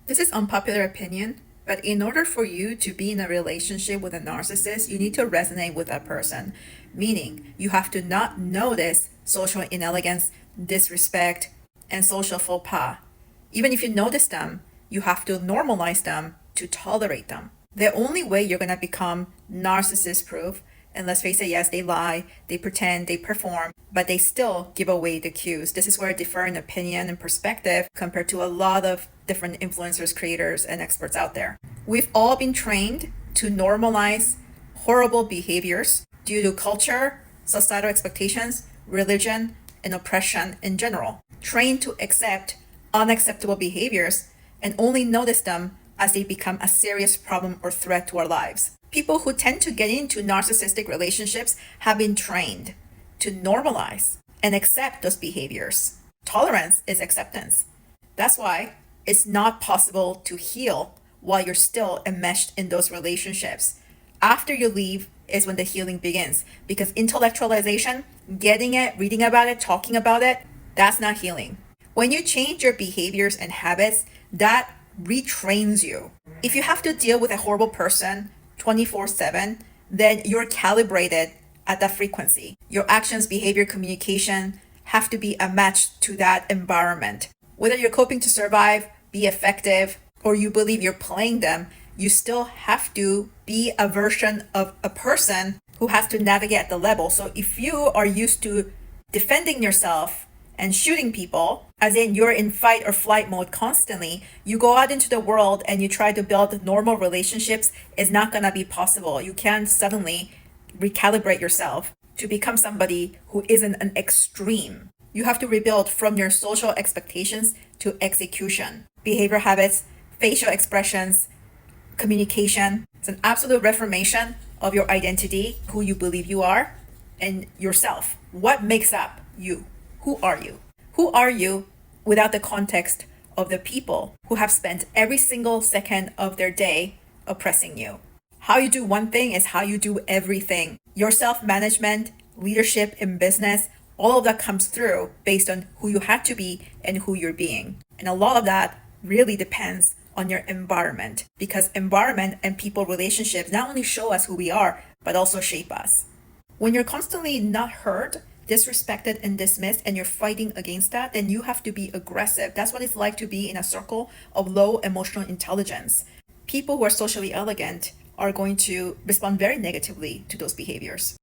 This is unpopular opinion, but in order for you to be in a relationship with a narcissist, you need to resonate with that person. Meaning, you have to not notice social inelegance, disrespect, and social faux pas. Even if you notice them, you have to normalize them to tolerate them. The only way you're going to become narcissist proof, and let's face it, yes, they lie, they pretend, they perform, but they still give away the cues. This is where I differ in opinion and perspective compared to a lot of different influencers, creators, and experts out there. We've all been trained to normalize horrible behaviors due to culture, societal expectations, religion, and oppression in general. Trained to accept unacceptable behaviors and only notice them as they become a serious problem or threat to our lives. People who tend to get into narcissistic relationships have been trained to normalize and accept those behaviors. Tolerance is acceptance. That's why it's not possible to heal while you're still enmeshed in those relationships. After you leave is when the healing begins, because intellectualization, getting it, reading about it, talking about it, that's not healing. When you change your behaviors and habits, that retrains you. If you have to deal with a horrible person 24/7, then you're calibrated at that frequency. Your actions, behavior, communication have to be a match to that environment. Whether you're coping to survive, be effective, or you believe you're playing them, you still have to be a version of a person who has to navigate at the level. So if you are used to defending yourself and shooting people, as in you're in fight or flight mode constantly, you go out into the world and you try to build normal relationships, it's not gonna be possible. You can't suddenly recalibrate yourself to become somebody who isn't an extreme. You have to rebuild from your social expectations to execution. Behavior habits, facial expressions, communication. It's an absolute reformation of your identity, who you believe you are, and yourself. What makes up you? Who are you? Who are you without the context of the people who have spent every single second of their day oppressing you? How you do one thing is how you do everything. Your self-management, leadership in business, all of that comes through based on who you had to be and who you're being. And a lot of that really depends on your environment, because environment and people relationships not only show us who we are, but also shape us. When you're constantly not heard, disrespected, and dismissed, and you're fighting against that, then you have to be aggressive. That's what it's like to be in a circle of low emotional intelligence. People who are socially elegant are going to respond very negatively to those behaviors.